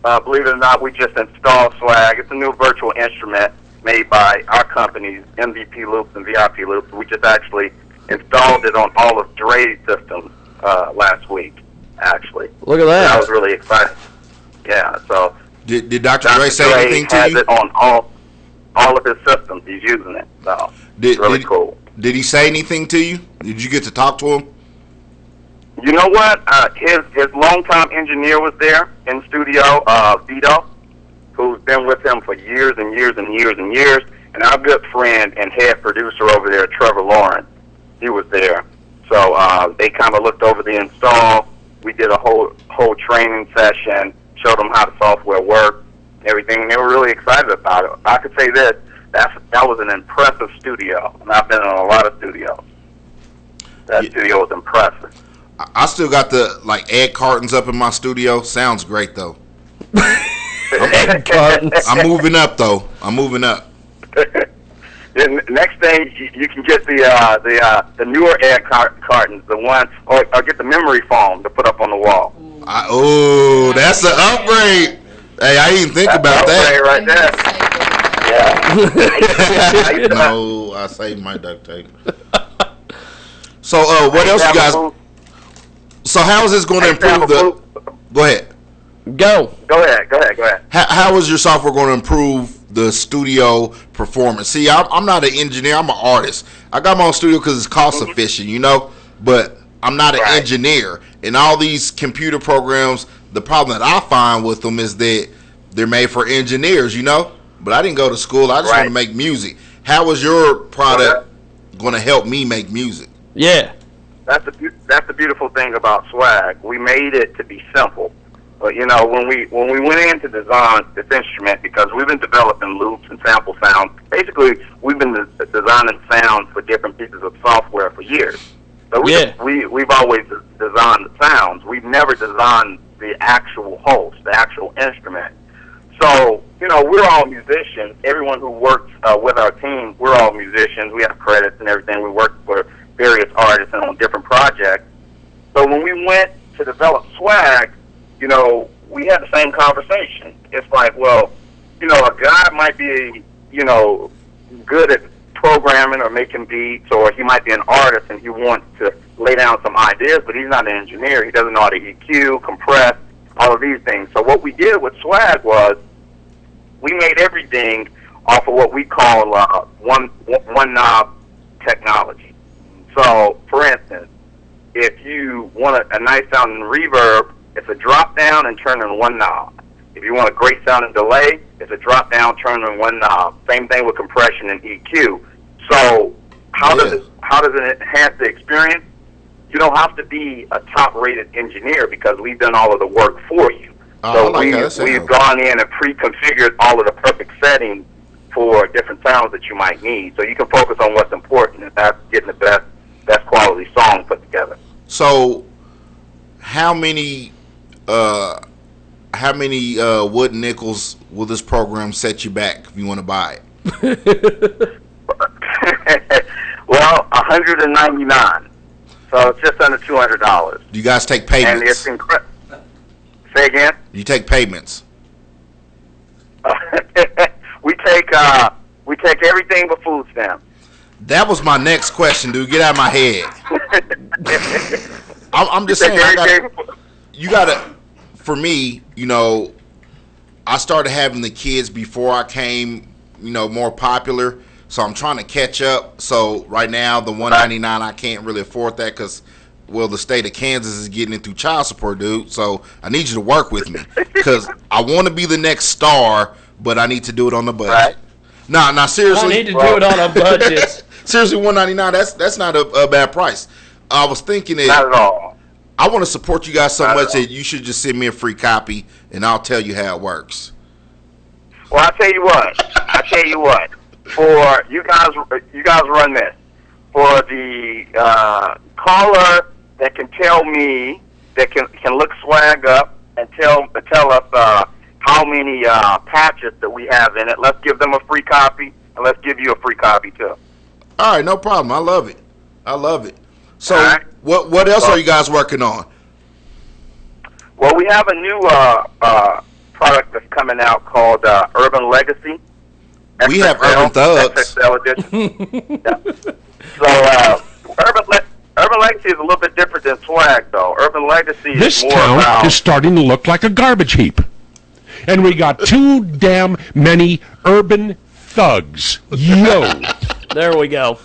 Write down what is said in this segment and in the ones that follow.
believe it or not, we just installed Swag. It's a new virtual instrument made by our companies, MVP Loops and VIP Loops. We just actually installed it on all of Dre's systems last week, actually. Look at that. And I was really excited. Yeah, so... Did Dr. Dre say anything to you? He has it on all of his systems. He's using it, so it's really cool. Did he say anything to you? Did you get to talk to him? You know what? His longtime engineer was there in the studio, Vito, who's been with him for years and years and years and years. And our good friend and head producer over there, Trevor Lawrence, he was there. So they kind of looked over the install. We did a whole training session, showed them how the software worked, everything. And they were really excited about it. I could say this, that was an impressive studio. And I've been in a lot of studios. That studio was impressive. I still got the egg cartons up in my studio. Sounds great though. Egg cartons. I'm moving up though. I'm moving up. Next thing you can get the newer egg cartons, the ones, or get the memory foam to put up on the wall. That's an upgrade. Hey, I didn't think about that. Right there. Yeah. No, I saved my duct tape. So, what else you guys? So, how is this going to improve the? Go ahead. Go ahead. How is your software going to improve the studio performance? See, I'm not an engineer. I'm an artist. I got my own studio because it's cost efficient, But I'm not an engineer. And all these computer programs, the problem that I find with them is that they're made for engineers, But I didn't go to school. I just want to make music. How is your product going to help me make music? Yeah. That's the beautiful thing about Swag. We made it to be simple. But when we went in to design this instrument, because we've been developing loops and sample sounds, basically we've been designing sounds for different pieces of software for years. So we've always designed the sounds. We've never designed the actual host, the actual instrument. So, we're all musicians. Everyone who works with our team, we're all musicians. We have credits and everything. We work for various artists and on different projects. So when we went to develop Swag, we had the same conversation. It's like, well, a guy might be, good at programming or making beats, or he might be an artist and he wants to lay down some ideas, but he's not an engineer. He doesn't know how to EQ, compress, all of these things. So what we did with Swag was we made everything off of what we call one knob technology. So, for instance, if you want a nice sounding reverb, it's a drop down and turn in one knob. If you want a great sounding delay, it's a drop down, turn in one knob. Same thing with compression and EQ. So how does it enhance the experience? You don't have to be a top rated engineer because we've done all of the work for you. So we've gone in and pre-configured all of the perfect settings for different sounds that you might need. So you can focus on what's important, and that's getting the best quality song put together. So how many wood nickels will this program set you back if you want to buy it? Well, $199. So it's just under $200. Do you guys take payments? And it's incredible. Say again? You take payments? We take everything but food stamps. That was my next question, dude. Get out of my head. I'm just saying, you gotta, for me, I started having the kids before I came, more popular. So I'm trying to catch up. So right now, the $199, I can't really afford that because, the state of Kansas is getting into child support, dude. So I need you to work with me because I want to be the next star, but I need to do it on the budget. Right. Nah, seriously. I need to do it on a budget. Seriously, $199, that's not a bad price. I was thinking that. Not at all. I want to support you guys so much that you should just send me a free copy, and I'll tell you how it works. Well, I tell you what. For you guys run this. For the caller that can tell me, that can look Swag up and tell us how many patches that we have in it, let's give them a free copy, and let's give you a free copy too. All right, no problem. I love it. So what else are you guys working on? Well, we have a new product coming out called Urban Legacy. We have Urban Thugs. XXL edition. Yeah. So Urban Legacy is a little bit different than Swag, though. Urban Legacy This is more town about... is starting to look like a garbage heap. And we got too damn many urban thugs. Yo. There we go.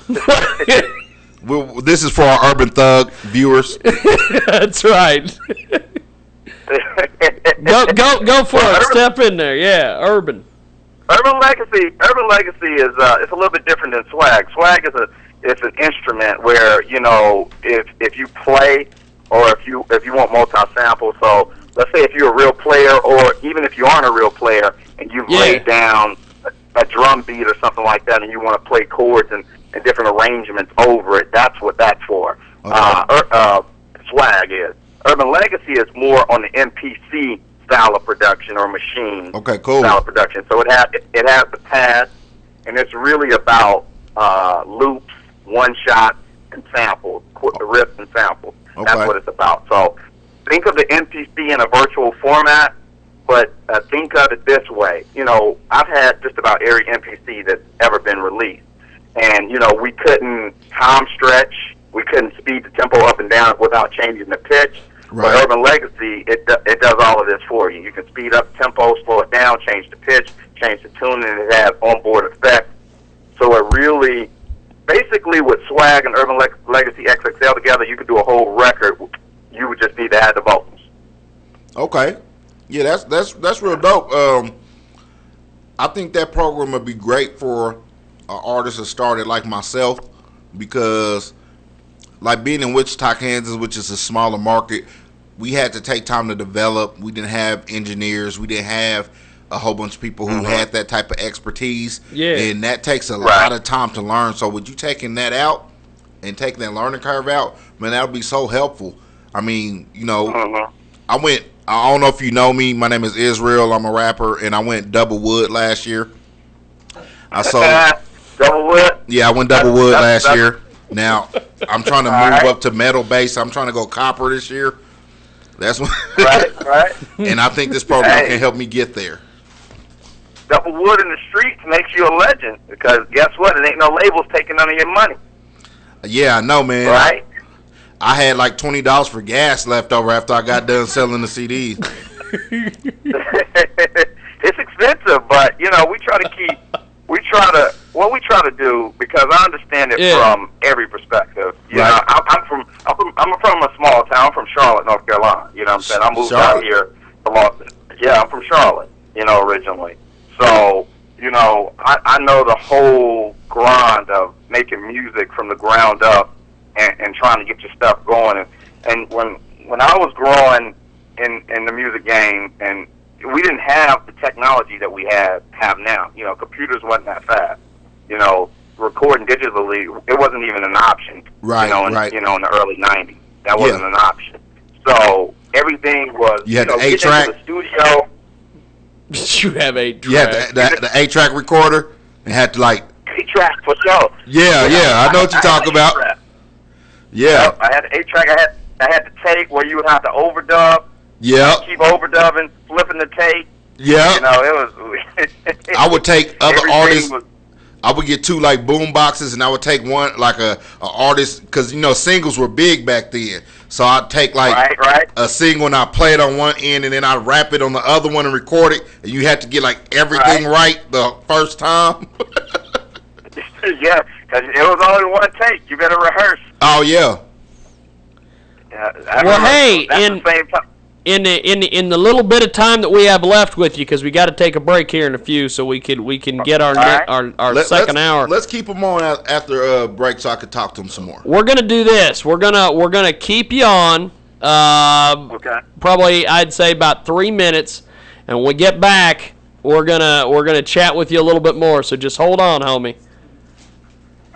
This is for our Urban Thug viewers. That's right. Go for it. Step in there. Yeah, urban. Urban Legacy is it's a little bit different than Swag. Swag is an instrument where, you know, if you play or if you want multi-sample. So let's say if you're a real player, or even if you aren't a real player and you've laid down a drum beat or something like that, and you want to play chords and different arrangements over it, that's what that's for. Okay. Swag is. Urban Legacy is more on the MPC style of production or machine style of production. So it has the pad, and it's really about loops, one shot, and samples, riffs and samples. Okay. That's what it's about. So think of the MPC in a virtual format, but think of it this way. You know, I've had just about every MPC that's ever been released. And, you know, we couldn't time stretch. We couldn't speed the tempo up and down without changing the pitch. Right. But Urban Legacy, it does all of this for you. You can speed up the tempo, slow it down, change the pitch, change the tuning, and it has onboard effects. So it really, basically with Swag and Urban Legacy XXL together, you could do a whole record. You would just need to add the vocals. Okay. Yeah, that's real dope. I think that program would be great for artists that started like myself, because like being in Wichita, Kansas, which is a smaller market, we had to take time to develop. We didn't have engineers. We didn't have a whole bunch of people who had that type of expertise. Yeah. And that takes a lot of time to learn. So with you taking that out and taking that learning curve out, man, that would be so helpful. I mean, you know, I don't know if you know me. My name is Izreal. I'm a rapper, and I went double wood last year. I sold double wood? Yeah, I went double wood last year. Now, I'm trying to move up to metal base. I'm trying to go copper this year. That's what. Right. And I think this program can help me get there. Double wood in the streets makes you a legend, because guess what? It ain't no labels taking none of your money. Yeah, I know, man. Right? I had like $20 for gas left over after I got done selling the CDs. It's expensive, but, you know, we try to do, because I understand it from every perspective. You know, I'm from a small town. I'm from Charlotte, North Carolina. You know what I'm saying? I moved out here from I'm from Charlotte, you know, originally. So, you know, I know the whole grind of making music from the ground up and trying to get your stuff going. And when I was growing in the music game, and we didn't have the technology that we have now. You know, computers wasn't that fast. You know, recording digitally, it wasn't even an option. Right, you know, in the early '90s, that wasn't an option. So everything was. You had the 8-track. The studio. You have 8-track. Yeah, the 8-track recorder. It had to 8-track for sure. Yeah, I know what you're talking about. Yeah. Yep, I had the 8-track. I had the tape where you would have to overdub. Yeah. Keep overdubbing, flipping the tape. Yeah. You know, it was. I would take other artists. I would get 2 boom boxes, and I would take one a artist, because you know singles were big back then. So I'd take a single and I'd play it on one end, and then I'd wrap it on the other one and record it. And you had to get everything right the first time. Yeah, because it was only one take. You better rehearse. Oh yeah. Well, hey, in the little bit of time that we have left with you, because we got to take a break here in a few, so we can get our second hour. Let's keep them on after break, so I can talk to them some more. We're gonna do this. We're gonna keep you on. Probably I'd say about 3 minutes, and when we get back, we're gonna chat with you a little bit more. So just hold on, homie.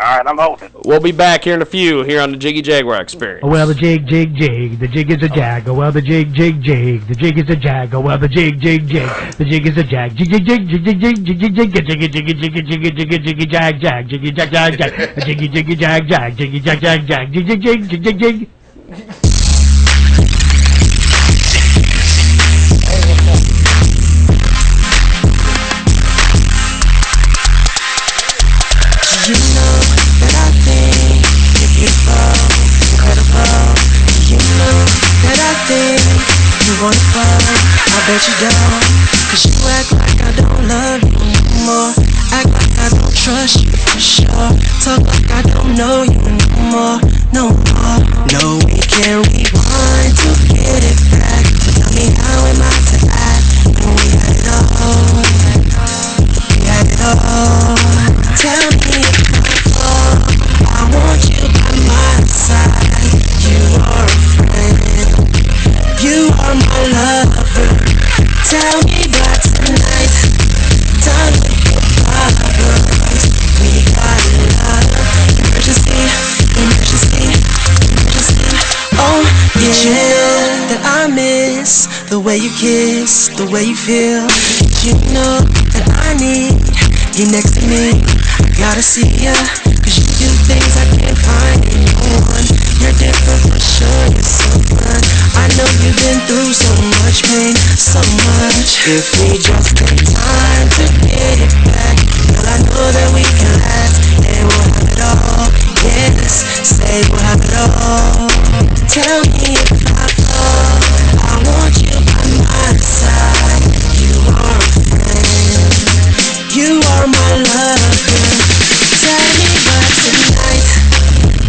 All right, I'm holding. We'll be back here in a few here on the Jiggy Jaguar Experience. Oh, well, the jig, jig, jig. The jig is a jag. Oh, well, the jig, jig, jig. The jig is a jag. Oh, well, the jig, jig, jig. The jig is a jag. Jig, jig, jig, jig, jig, jig, jig, jig, jiggy, jiggy, jiggy, jiggy, jiggy, jiggy, jag, jag, jiggy, jag, jag, jag, jiggy, jiggy, jag, jag, jiggy, jag, jag, jag, jig, jig, jig, jig, jig, jig. now. Cause you act like I don't love you no more. Act like I don't trust you for sure. Talk like I don't know you no more. No more. No, we can't rewind to get it back. But tell me how am I to act when we had it all? We had it all. Tell me if I fall. I want you by my side. You are a friend. You are my lover. Tell me by tonight. Done with the problems. We got love. Emergency, emergency, emergency. Oh yeah, that I miss the way you kiss, the way you feel. You know that I need you next to me. I gotta see ya, cause you do things I can't find in no one. You're different for sure, you're so fun. I know you've been through so much pain, so much. If we just take time to get it back, girl, I know that we can last, and we'll have it all. Yes, say we'll have it all. Tell me if I fall, I want you by my side. You are a friend, you are my lover. Tell me by tonight,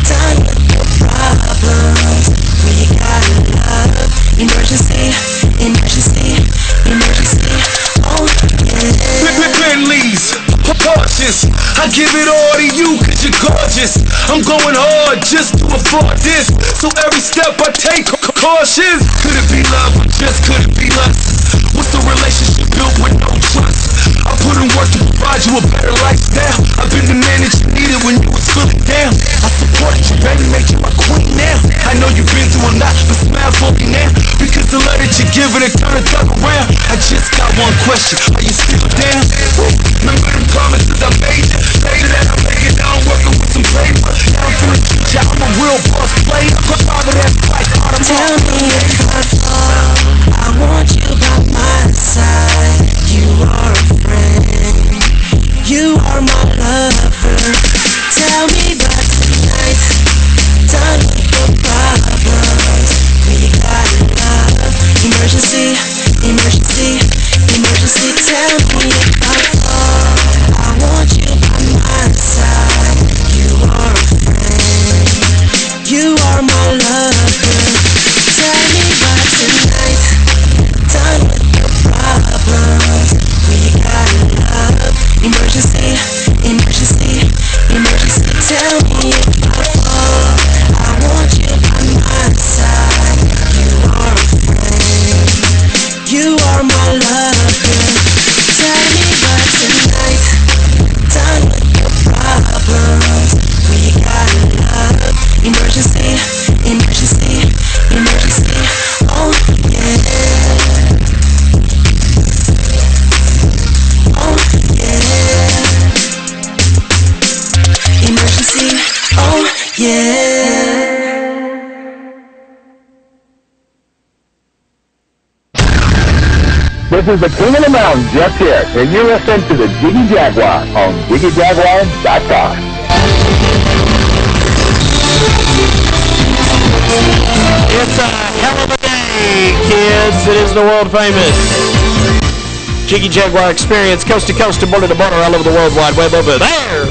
done with the problems. We got love. Emergency, emergency, emergency. Oh yeah. Bentley's, cautious. I give it all to you cause you're gorgeous. I'm going hard just to afford this. So every step I take, cautious. Could it be love or just could it be lust? What's the relationship built with no trust? I put in work to provide you a better lifestyle. I've been the man that you needed when you was feeling down. I supported you, baby, made you my queen now. I know you've been through a lot, but smile for me now. Because the love that you give it, turn it around. I just got one question, are you still down? Remember them promises I made you? Say that I make it down, working with some paper. Now I'm feeling future, I'm a real boss player. Father, that's right, tell me if I fall, I want you by my side. You are a friend, you are my lover. Tell me by tonight, done with the problems. We got love. Emergency, emergency, emergency. Tell me if I fall, I want you by my side. You are a friend, you are my lover. Tell me by tonight, done with the problems. We got love. Emergency, emergency, emergency. Tell me if I fall, I want you by my side. You are a friend, you are my lover. Tell me by tonight, done with the problems. We got love. Emergency, emergency, emergency. Oh yeah. Oh yeah. Emergency. Oh yeah. This is the King of the Mountain just here, and you're listening to the Jiggy Jaguar on JiggyJaguar.com. It's a hell of a day, kids. It is the world famous Jiggy Jaguar experience, coast to coast and border to border all over the World Wide Web over there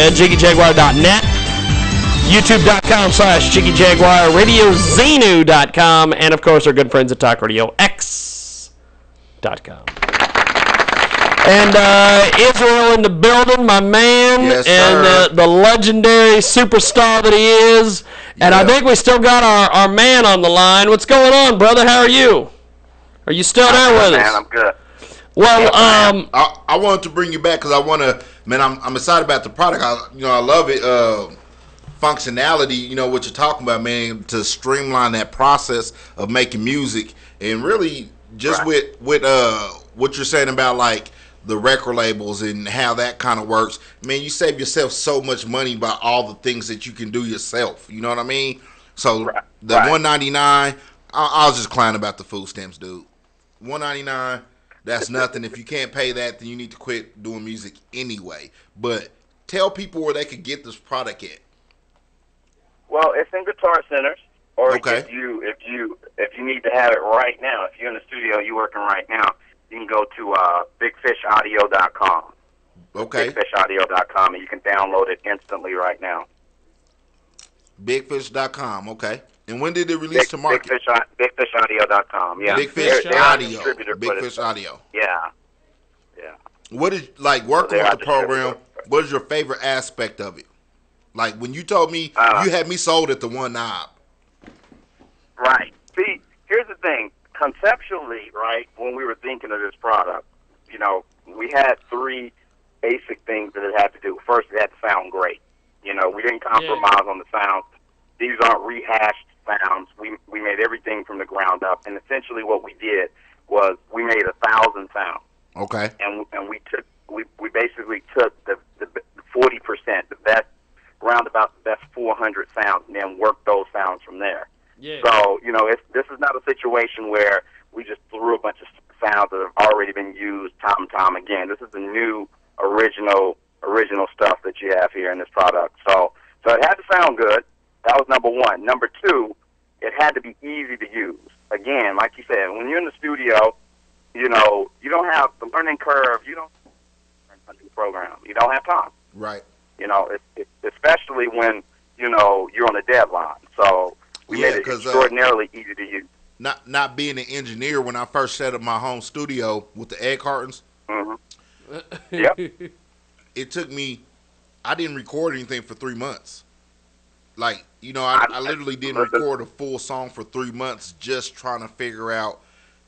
at JiggyJaguar.net, YouTube.com/JiggyJaguar, RadioZenu.com, and of course our good friends at TalkRadioX.com. And Izreal in the building, my man, yes, and the legendary superstar that he is. And I think we still got our man on the line. What's going on, brother? How are you? Are you still there with us? Man, I'm good. Well, I wanted to bring you back because I want to, man, I'm excited about the product. I love it. Functionality, what you're talking about, man, to streamline that process of making music, and really just with what you're saying about like the record labels and how that kind of works. Man, you save yourself so much money by all the things that you can do yourself. You know what I mean? So the $199, I was just clowning about the food stamps, dude. $199, that's nothing. If you can't pay that, then you need to quit doing music anyway. But tell people where they could get this product at. Well, it's in Guitar Centers, or okay. if you need to have it right now, if you're in the studio, you're working right now, you can go to bigfishaudio.com. Okay. Bigfishaudio.com, and you can download it instantly right now. Bigfish.com. Okay. And when did it release to market? Bigfishaudio.com. Yeah. Big Fish They're Audio. a distributor, Big but Fish Audio. Yeah. What is like working they're with our the program? distributor. What is your favorite aspect of it? Like when you told me you had me sold at the one knob. Right. See, here's the thing. Conceptually, right, when we were thinking of this product, you know, we had three basic things that it had to do. First, it had to sound great. You know, we didn't compromise on the sound. These aren't rehashed sounds. We made everything from the ground up. And essentially what we did was we made 1,000 sounds. Okay. And we basically took the 40%, the best, round about the best 400 sounds, and then worked those sounds from there. Yeah. So, you know, this is not a situation where we just threw a bunch of sounds that have already been used time and time again. This is the new, original stuff that you have here in this product. So it had to sound good. That was number one. Number two, it had to be easy to use. Again, like you said, when you're in the studio, you know, you don't have the learning curve. You don't learn the program. You don't have time. Right. You know, especially when, you know, you're on a deadline. So we made it extraordinarily easy to use. Not being an engineer, when I first set up my home studio with the egg cartons, yep. It took me, I didn't record anything for 3 months. Like, you know, I literally didn't record a full song for 3 months just trying to figure out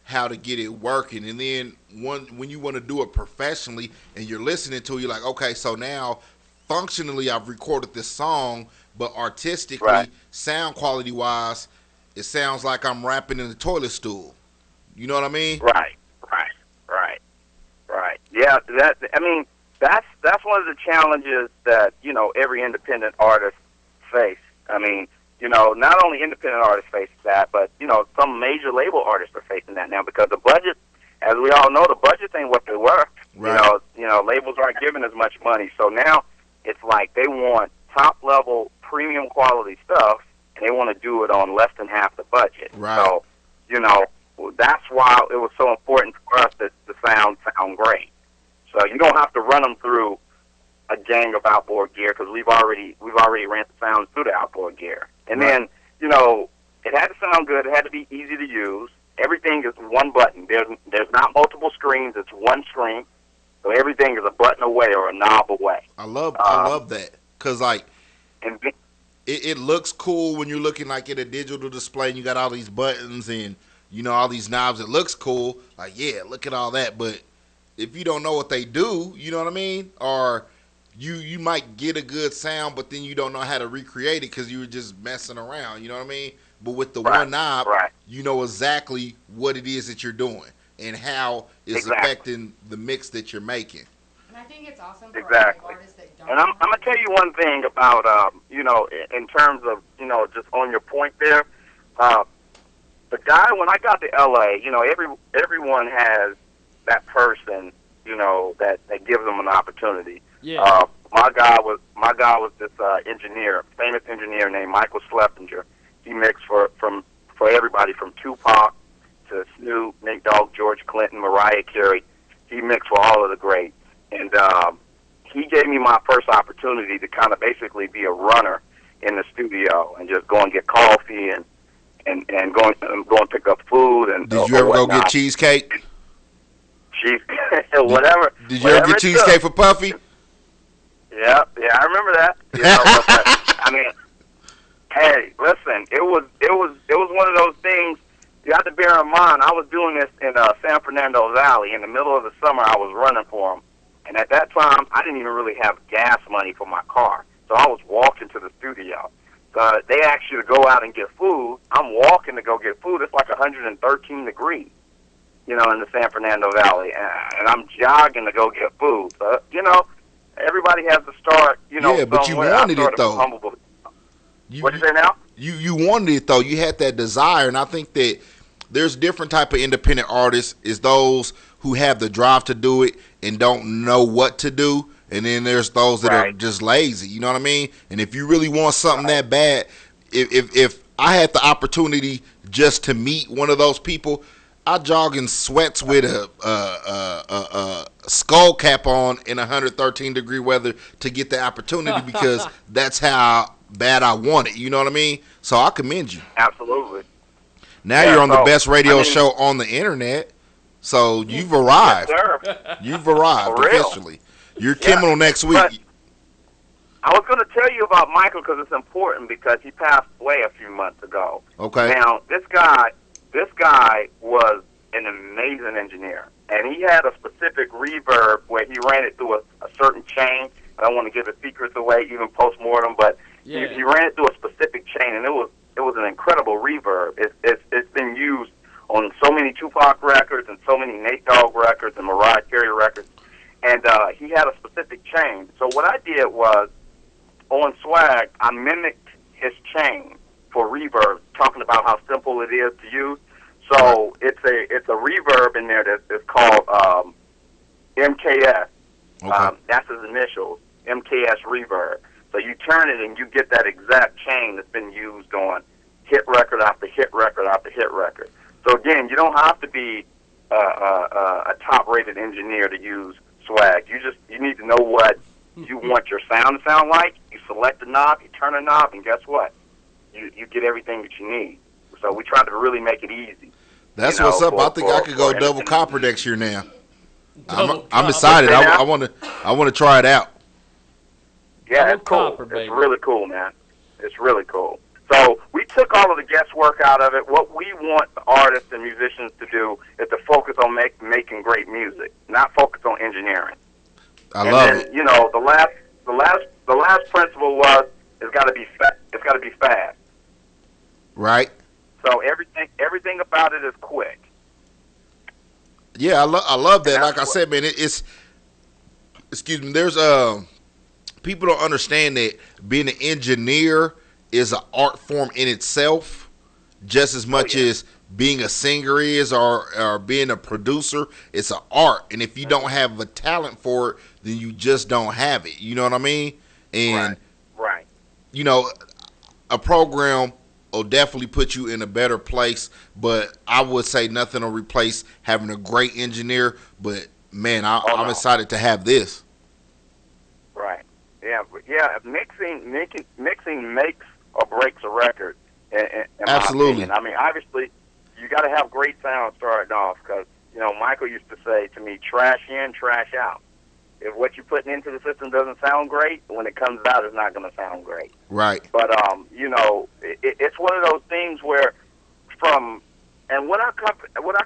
how to get it working. And then when you want to do it professionally and you're listening to it, you're like, okay, so now functionally I've recorded this song, but artistically, sound quality wise, it sounds like I'm rapping in a toilet stool. You know what I mean? Right. Yeah, that's one of the challenges that, you know, every independent artist face. I mean, you know, not only independent artists face that, but, you know, some major label artists are facing that now because the budget, as we all know, the budgets ain't what they were. Right. You know, labels aren't giving as much money. So now it's like they want top-level, premium quality stuff, and they want to do it on less than half the budget. Right. So, you know, that's why it was so important for us that the sound great. So you don't have to run them through a gang of outboard gear because we've already ran the sounds through the outboard gear. And then, you know, it had to sound good. It had to be easy to use. Everything is one button. There's not multiple screens. It's one screen. So everything is a button away or a knob away. I love that because, like, it looks cool when you're looking like at a digital display and you got all these buttons and, you know, all these knobs. It looks cool. Like, yeah, look at all that. But if you don't know what they do, you know what I mean? Or you might get a good sound, but then you don't know how to recreate it because you were just messing around. You know what I mean? But with the one knob, you know exactly what it is that you're doing and how it's affecting the mix that you're making. And I think it's awesome for artists that don't. And I'm going to tell you one thing about, you know, in terms of, you know, just on your point there. The guy, when I got to L.A., you know, everyone has that person, you know, that gives them an opportunity. Yeah. My guy was this engineer, famous engineer named Michael Schleppinger. He mixed for everybody from Tupac to Snoop, Nate Dogg, George Clinton, Mariah Carey. He mixed for all of the greats. And he gave me my first opportunity to kind of basically be a runner in the studio and just go and get coffee and go and pick up food. And did you ever go get cheesecake? Whatever. Did you ever get cheesecake for Puffy? Yeah, I remember that. You know, but, I mean, hey, listen, it was one of those things. You have to bear in mind, I was doing this in San Fernando Valley. In the middle of the summer, I was running for them. And at that time, I didn't even really have gas money for my car. So I was walking to the studio. So they asked you to go out and get food. I'm walking to go get food. It's like 113 degrees, you know, in the San Fernando Valley. And I'm jogging to go get food. So, you know, everybody has to start, you know, yeah, but somewhere. You wanted it, though. What you say now? You wanted it, though. You had that desire. And I think that there's different type of independent artists is those who have the drive to do it and don't know what to do. And then there's those that are just lazy. You know what I mean? And if you really want something that bad, if I had the opportunity just to meet one of those people, I jog in sweats with a skull cap on in 113-degree weather to get the opportunity because that's how bad I want it. You know what I mean? So I commend you. Absolutely. Now you're on the best radio show on the internet. So you've arrived. Yes, sir. You've arrived For real. officially. You're Kimmel next week. But I was going to tell you about Michael because it's important because he passed away a few months ago. Okay. Now, this guy was an amazing engineer, and he had a specific reverb where he ran it through a certain chain. I don't want to give the secrets away, even post-mortem, but he ran it through a specific chain, and it was an incredible reverb. It's been used on so many Tupac records and so many Nate Dogg records and Mariah Carey records, and he had a specific chain. So what I did was, on Swag, I mimicked his chain for reverb, talking about how simple it is to use. So it's a reverb in there that's called MKS. Okay. That's his initials, MKS reverb. So you turn it and you get that exact chain that's been used on hit record after hit record after hit record. So again, you don't have to be a top-rated engineer to use Swag. You need to know what you want your sound to sound like. You select a knob, you turn a knob, and guess what? You get everything that you need. So we try to really make it easy. That's what's up. I think I could go double copper next year now. I'm excited. I want to try it out. Yeah, it's cool. It's really cool, man. It's really cool. So we took all of the guesswork out of it. What we want the artists and musicians to do is to focus on making great music, not focus on engineering. I love it. You know, the last principle was it's got to be it's got to be fast. Right. So everything about it is quick. Yeah, I love that. Like I said, man, it's excuse me. There's people don't understand that being an engineer is an art form in itself, just as much as being a singer is, or being a producer. It's an art, and if you don't have a talent for it, then you just don't have it. You know what I mean? And right. You know, a program will definitely put you in a better place, but I would say nothing will replace having a great engineer. But man, I'm excited to have this. Right. Yeah. Mixing makes or breaks a record. In Absolutely. My opinion. I mean, obviously, you got to have great sound starting off because Michael used to say to me, "Trash in, trash out." If what you're putting into the system doesn't sound great, when it comes out, it's not going to sound great. Right. But it's one of those things where, what our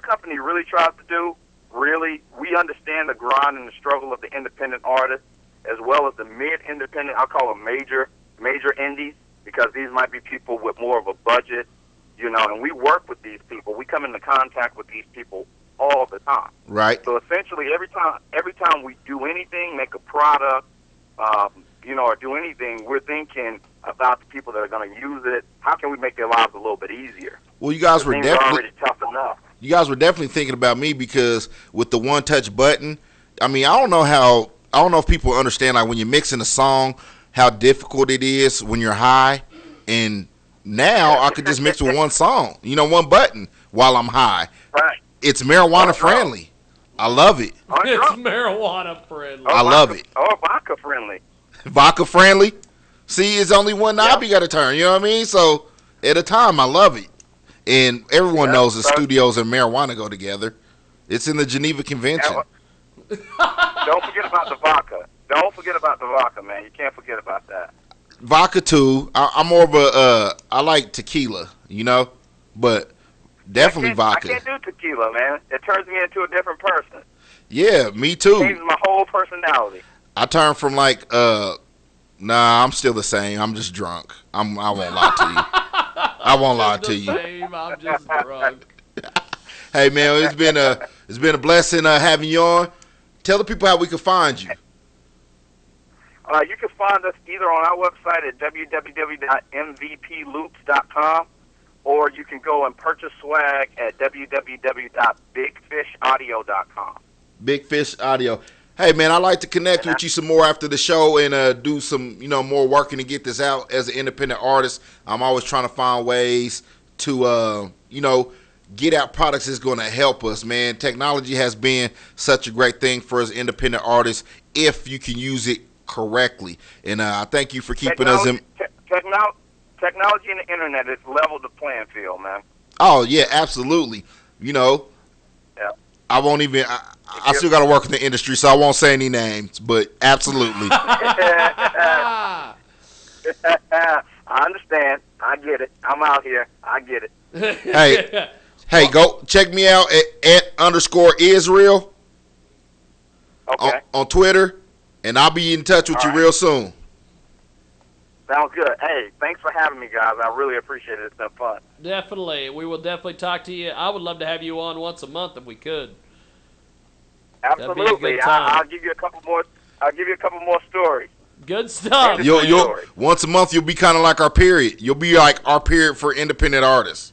company really tries to do, we understand the grind and the struggle of the independent artist, as well as the mid-independent. I'll call them major indies, because these might be people with more of a budget, and we work with these people. We come into contact with these people all the time. Right. So essentially, every time we do anything, make a product, or do anything, we're thinking about the people that are going to use it. How can we make their lives a little bit easier? Well, you guys were definitely already tough enough. You guys were definitely thinking about me, because with the one-touch button, I mean, I don't know if people understand, like, when you're mixing a song, how difficult it is when you're high. And now I could just mix with one song, one button while I'm high. Right. It's marijuana friendly. I love it. It's marijuana friendly. I love it. Or vodka friendly. Vodka friendly. See, it's only one knob you got to turn. You know what I mean? So at a time, I love it. And everyone knows the studios and marijuana go together. It's in the Geneva Convention. Don't forget about the vodka. Don't forget about the vodka, man. You can't forget about that. Vodka too. I'm more of a I like tequila, but definitely vodka. I can't do tequila, man. It turns me into a different person. Yeah, me too. It changes my whole personality. I turn from I'm still the same. I'm just drunk. I won't lie to you. I won't lie to you. I'm just drunk. Hey man, it's been a blessing having you on. Tell the people how we can find you. You can find us either on our website at www.mvploops.com, or you can go and purchase swag at www.bigfishaudio.com. Big Fish Audio. Hey man, I'd like to connect with you some more after the show and do some more working to get this out as an independent artist. I'm always trying to find ways to get out products is going to help us, man. Technology has been such a great thing for us independent artists if you can use it correctly. And I thank you for keeping us in. Technology and the internet has leveled the playing field, man. Oh, yeah, absolutely. You know, I won't even. I still got to work in the industry, so I won't say any names, but absolutely. I understand. I get it. I'm out here. I get it. Hey, go check me out at _Izreal on Twitter, and I'll be in touch with you real soon. Sounds good. Hey, thanks for having me, guys. I really appreciate it. It's been fun. Definitely. We will definitely talk to you. I would love to have you on once a month if we could. Absolutely. I'll give you a couple more. I'll give you a couple more stories. Good stuff. You'll once a month you'll be kind of like our period. You'll be like our period for independent artists.